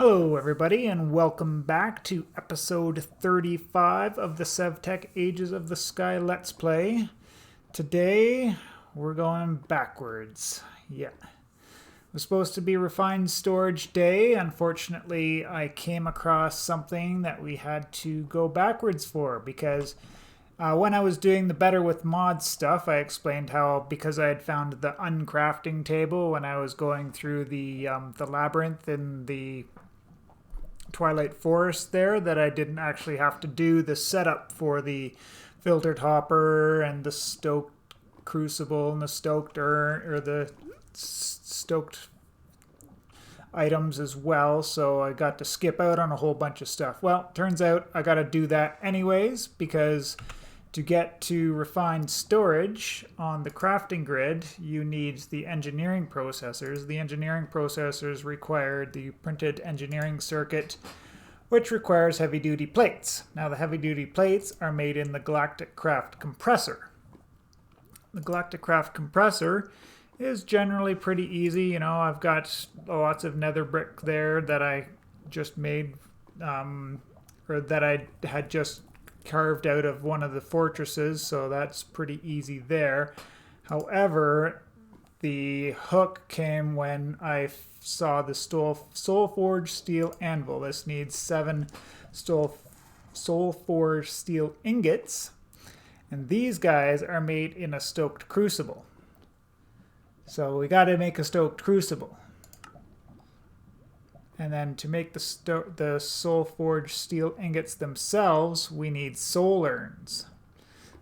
Hello everybody and welcome back to episode 35 of the SevTech Ages of the Sky Let's Play. Today we're going backwards. Yeah. It was supposed to be Refined Storage Day. Unfortunately, I came across something that we had to go backwards for because when I was doing the Better with Mods stuff, I explained how because I had found the uncrafting table when I was going through the labyrinth in the Twilight Forest there, that I didn't actually have to do the setup for the filtered hopper and the stoked crucible and the stoked or the stoked items as well, so I got to skip out on a whole bunch of stuff. Well, turns out I got to do that anyways, because to get to refined storage on the crafting grid, you need the engineering processors. The engineering processors require the printed engineering circuit, which requires heavy-duty plates. Now, the heavy-duty plates are made in the Galactic Craft Compressor. The Galactic Craft Compressor is generally pretty easy. You know, I've got lots of nether brick there that I just made, or that I had just carved out of one of the fortresses, so that's pretty easy there. However, the hook came when I saw the Soulforged Steel Anvil. This needs 7 Soulforged Steel ingots, and these guys are made in a stoked crucible. So we got to make a stoked crucible. And then to make the Soulforged Steel ingots themselves, we need soul urns.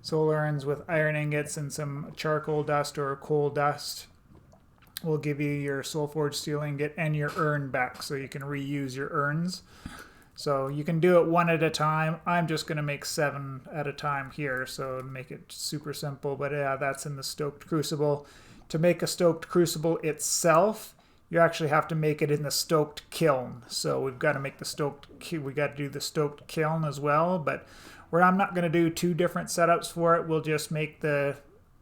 Soul urns with iron ingots and some charcoal dust or coal dust will give you your Soulforged Steel ingot and your urn back, so you can reuse your urns. So you can do it one at a time. I'm just going to make 7 at a time here, so make it super simple. But yeah, that's in the stoked crucible. To make a stoked crucible itself, you actually have to make it in the stoked kiln. So we've got to make we got to do the stoked kiln as well. But where I'm not going to do 2 different setups for it, we'll just make the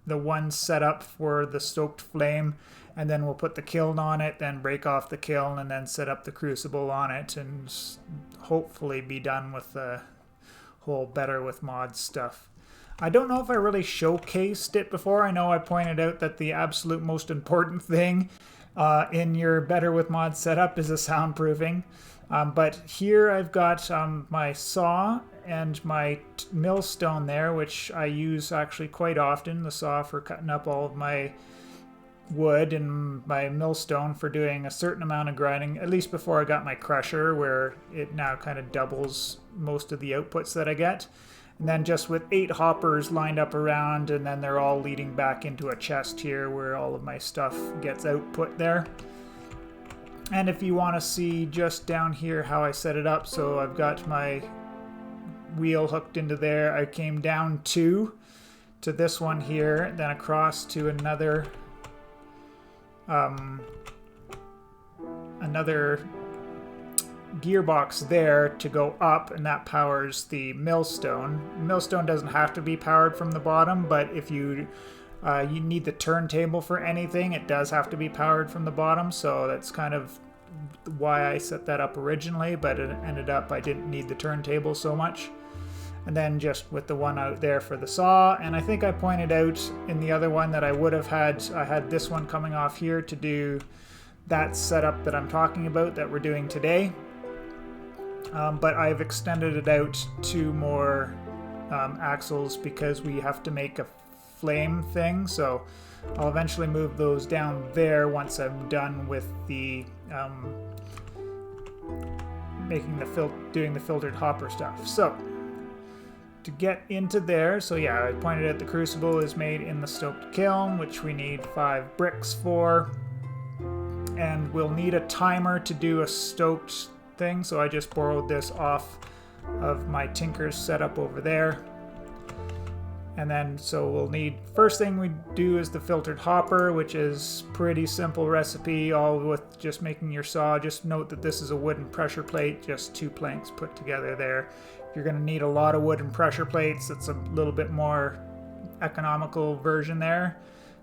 one setup for the stoked flame, and then we'll put the kiln on it, then break off the kiln, and then set up the crucible on it, and hopefully be done with the whole Better with Mods stuff. I don't know if I really showcased it before. I know I pointed out that the absolute most important thing in your Better with Mods setup is a soundproofing. But here I've got my saw and my millstone there, which I use actually quite often. The saw for cutting up all of my wood and my millstone for doing a certain amount of grinding, at least before I got my crusher, where it now kind of doubles most of the outputs that I get. And then just with 8 hoppers lined up around, and then they're all leading back into a chest here where all of my stuff gets output there. And if you want to see just down here how I set it up, so I've got my wheel hooked into there. I came down 2 to this one here, then across to another gearbox there to go up, and that powers the millstone. Millstone doesn't have to be powered from the bottom, but if you need the turntable for anything, it does have to be powered from the bottom, so that's kind of why I set that up originally, but it ended up I didn't need the turntable so much. And then just with the one out there for the saw, and I think I pointed out in the other one that I had this one coming off here to do that setup that I'm talking about that we're doing today. But I've extended it out 2 more axles because we have to make a flame thing, so I'll eventually move those down there once I'm done with the doing the filtered hopper stuff. So to get into there, so yeah, I pointed out the crucible is made in the stoked kiln, which we need 5 bricks for, and we'll need a timer to do a stoked thing, so I just borrowed this off of my tinker's setup over there. And then so we'll need, first thing we do is the filtered hopper, which is pretty simple recipe, all with just making your saw. Just note that this is a wooden pressure plate, just 2 planks put together there. You're going to need a lot of wooden pressure plates. It's a little bit more economical version there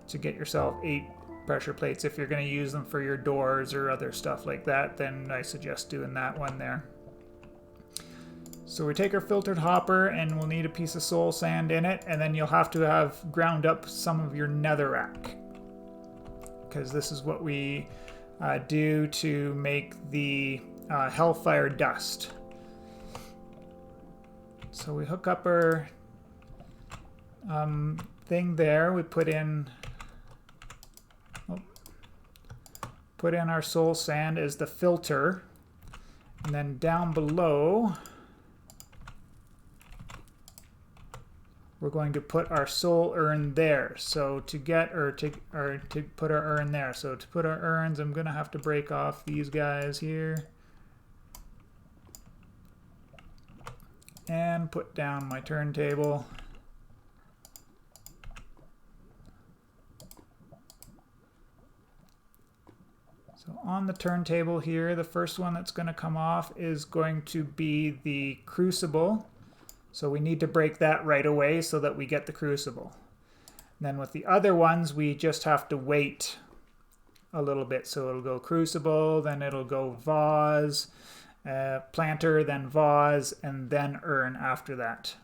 to get yourself 8 pressure plates. If you're going to use them for your doors or other stuff like that, then I suggest doing that one there. So we take our filtered hopper, and we'll need a piece of soul sand in it, and then you'll have to have ground up some of your netherrack, because this is what we do to make the hellfire dust. So we hook up our thing there. We put in our soul sand as the filter, and then down below we're going to put our soul urn there. So to put our urn there. So to put our urns, I'm gonna have to break off these guys here and put down my turntable. So on the turntable here, the first one that's going to come off is going to be the crucible. So we need to break that right away so that we get the crucible. And then with the other ones, we just have to wait a little bit. So it'll go crucible, then it'll go vase, planter, then vase, and then urn after that.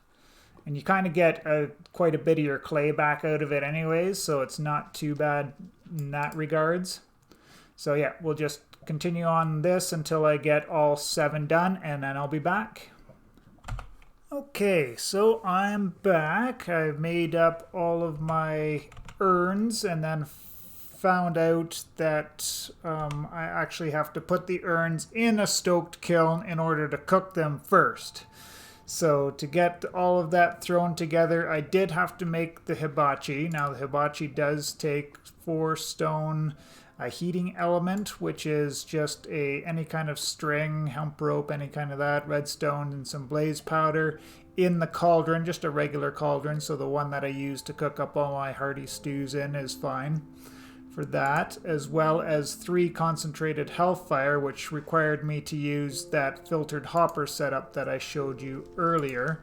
And you kind of get quite a bit of your clay back out of it anyways, so it's not too bad in that regards. So yeah, we'll just continue on this until I get all 7 done, and then I'll be back. Okay, so I'm back. I've made up all of my urns and then found out that I actually have to put the urns in a stoked kiln in order to cook them first. So to get all of that thrown together, I did have to make the hibachi. Now the hibachi does take 4 stone, a heating element, which is just any kind of string, hemp rope, any kind of that, redstone, and some blaze powder in the cauldron, just a regular cauldron. So the one that I use to cook up all my hearty stews in is fine for that, as well as 3 concentrated hellfire, which required me to use that filtered hopper setup that I showed you earlier.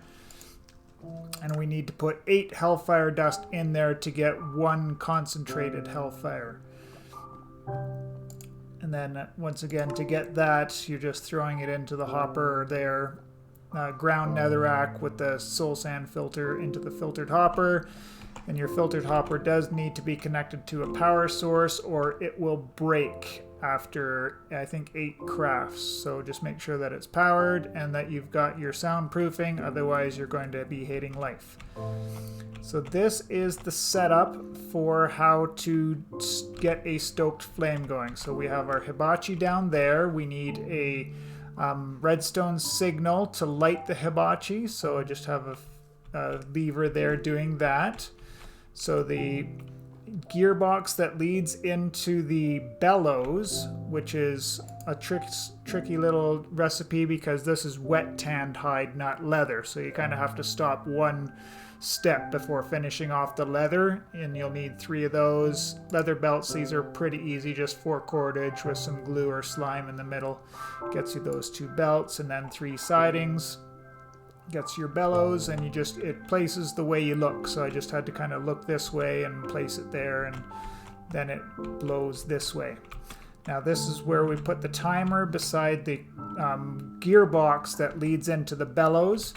And we need to put 8 hellfire dust in there to get 1 concentrated hellfire. And then once again, to get that, you're just throwing it into the hopper there. Ground netherrack with the soul sand filter into the filtered hopper. And your filtered hopper does need to be connected to a power source, or it will break after, I think, 8 crafts. So just make sure that it's powered and that you've got your soundproofing, otherwise you're going to be hating life. So this is the setup for how to get a stoked flame going. So we have our hibachi down there. We need a redstone signal to light the hibachi. So I just have a lever there doing that. So the gearbox that leads into the bellows, which is a tricky little recipe because this is wet tanned hide, not leather. So you kind of have to stop one step before finishing off the leather, and you'll need 3 of those. Leather belts, these are pretty easy, just 4 cordage with some glue or slime in the middle. Gets you those 2 belts, and then 3 sidings. Gets your bellows, and it places the way you look. So I just had to kind of look this way and place it there, and then it blows this way. Now this is where we put the timer beside the gearbox that leads into the bellows,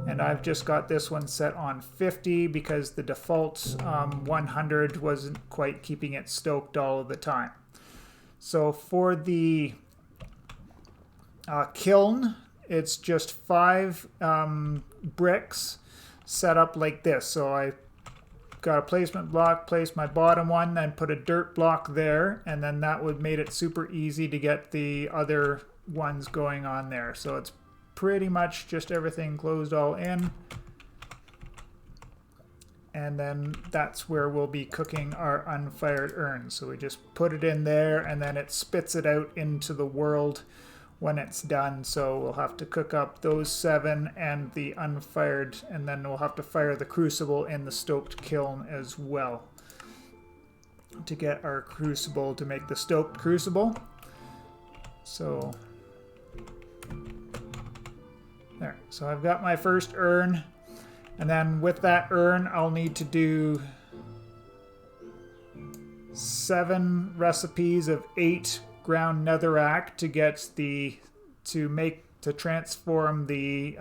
and I've just got this one set on 50 because the default 100 wasn't quite keeping it stoked all of the time. So for the kiln, it's just 5 bricks set up like this. So I got a placement block, placed my bottom one, then put a dirt block there, and then that would made it super easy to get the other ones going on there. So it's pretty much just everything closed all in. And then that's where we'll be cooking our unfired urns. So we just put it in there, and then it spits it out into the world when it's done. So we'll have to cook up those 7 and the unfired, and then we'll have to fire the crucible in the stoked kiln as well to get our crucible, to make the stoked crucible. So there. So I've got my first urn, and then with that urn I'll need to do 7 recipes of 8 ground netherrack to get to transform the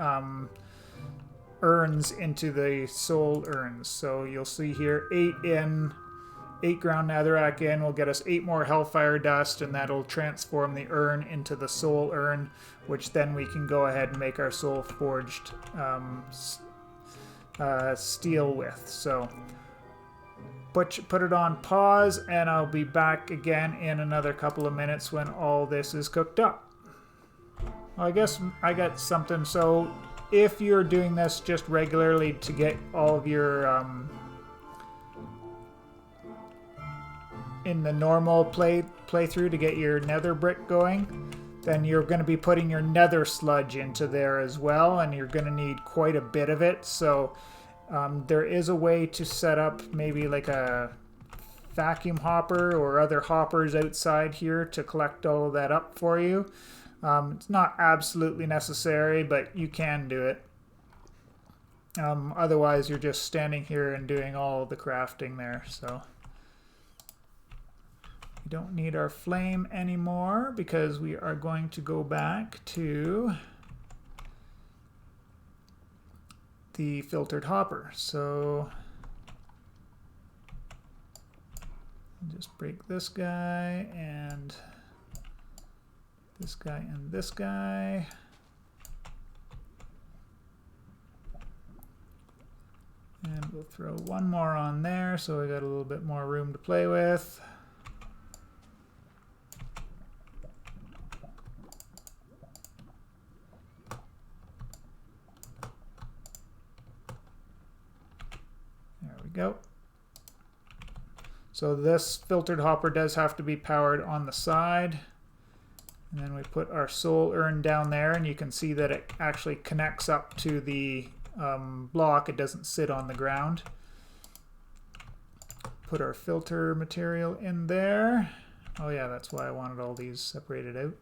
urns into the soul urns. So you'll see here 8 ground netherrack in will get us 8 more hellfire dust, and that'll transform the urn into the soul urn, which then we can go ahead and make our soul forged steel with. So put it on pause, and I'll be back again in another couple of minutes when all this is cooked up. Well, I guess I got something. So if you're doing this just regularly to get all of your in the normal playthrough to get your nether brick going, then you're going to be putting your nether sludge into there as well, and you're going to need quite a bit of it. So there is a way to set up maybe like a vacuum hopper or other hoppers outside here to collect all of that up for you. It's not absolutely necessary, but you can do it. Otherwise, you're just standing here and doing all the crafting there. So we don't need our flame anymore because we are going to go back to the filtered hopper. So just break this guy and this guy and this guy. And we'll throw one more on there so we got a little bit more room to play with. There we go. So this filtered hopper does have to be powered on the side. And then we put our soul urn down there, and you can see that it actually connects up to the block. It doesn't sit on the ground. Put our filter material in there. Oh yeah, that's why I wanted all these separated out.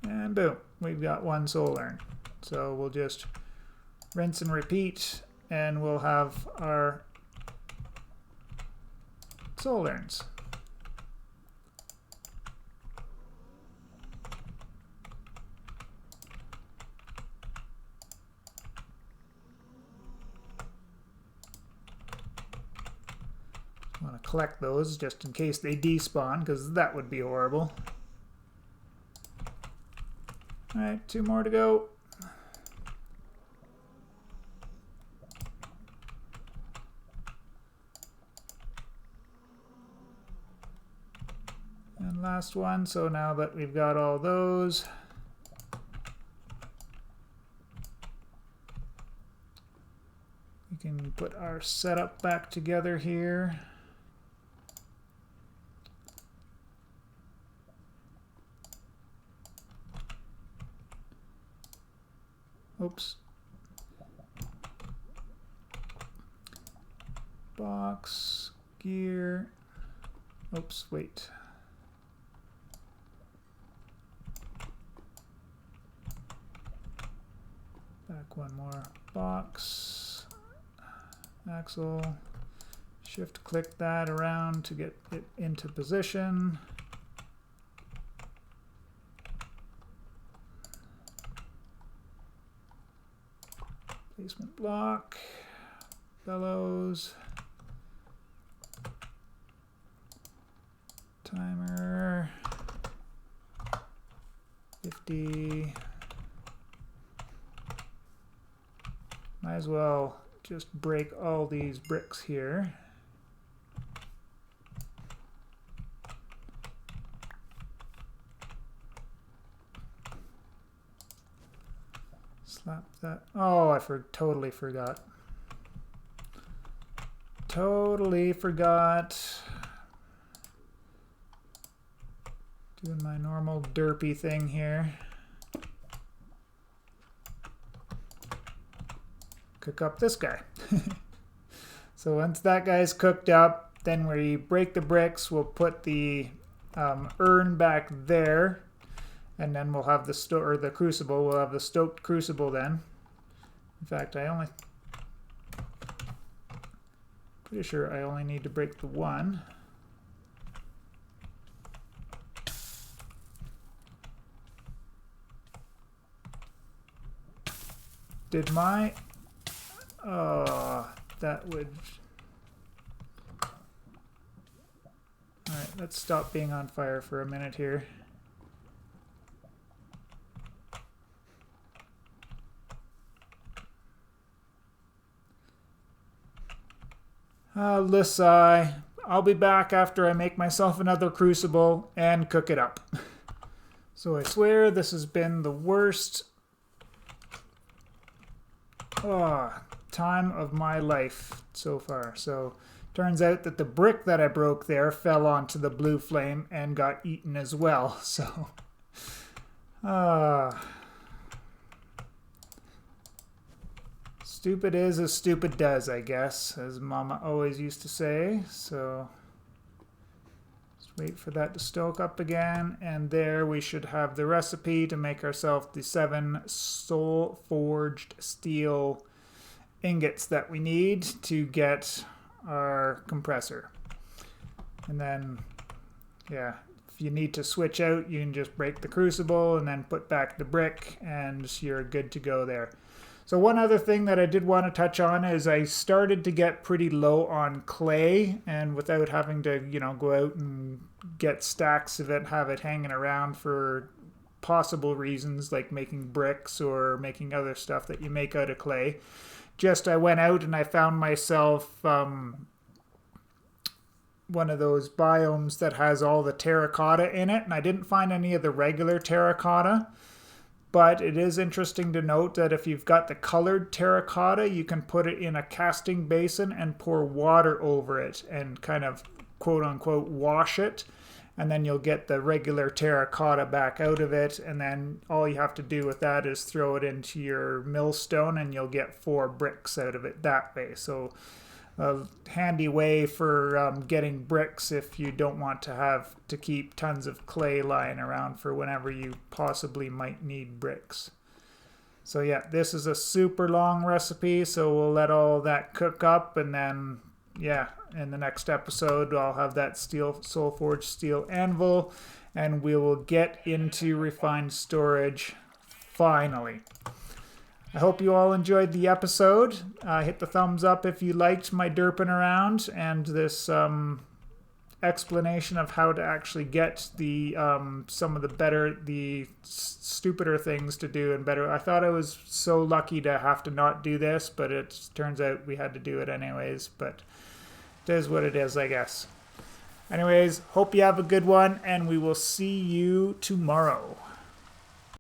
And boom, we've got one soul urn. So we'll just rinse and repeat, and we'll have our soul urns. I want to collect those just in case they despawn, because that would be horrible. Alright, 2 more to go. And last one. So now that we've got all those, we can put our setup back together here. Oops. Box, gear. Oops, wait. Back one more. Box, axle. Shift click that around to get it into position. Placement block, bellows, timer, 50. Might as well just break all these bricks here. Slap that. Oh, I totally forgot. Totally forgot. Doing my normal derpy thing here. Cook up this guy. So once that guy's cooked up, then we break the bricks. We'll put the urn back there. And then we'll have the crucible. We'll have the stoked crucible then. In fact, pretty sure I only need to break the one. Did my... Oh, that would... Alright, let's stop being on fire for a minute here. Lissai, I'll be back after I make myself another crucible and cook it up. So I swear this has been the worst time of my life so far. So turns out that the brick that I broke there fell onto the blue flame and got eaten as well. So stupid is as stupid does, I guess, as Mama always used to say. So just wait for that to stoke up again, and there we should have the recipe to make ourselves the 7 Soulforged Steel ingots that we need to get our compressor. And then, yeah, if you need to switch out, you can just break the crucible and then put back the brick, and you're good to go there. So one other thing that I did want to touch on is I started to get pretty low on clay, and without having to, go out and get stacks of it, have it hanging around for possible reasons like making bricks or making other stuff that you make out of clay. Just I went out and I found myself one of those biomes that has all the terracotta in it, and I didn't find any of the regular terracotta. But it is interesting to note that if you've got the colored terracotta, you can put it in a casting basin and pour water over it and kind of quote-unquote wash it. And then you'll get the regular terracotta back out of it. And then all you have to do with that is throw it into your millstone and you'll get 4 bricks out of it that way. So a handy way for getting bricks if you don't want to have to keep tons of clay lying around for whenever you possibly might need bricks. So yeah, this is a super long recipe, so we'll let all that cook up, and then yeah, in the next episode I'll have that Soulforged Steel anvil, and we will get into refined storage finally. I hope you all enjoyed the episode. Hit the thumbs up if you liked my derping around and this explanation of how to actually get the some of the stupider things to do and better. I thought I was so lucky to have to not do this, but it turns out we had to do it anyways. But it is what it is, I guess. Anyways, hope you have a good one, and we will see you tomorrow.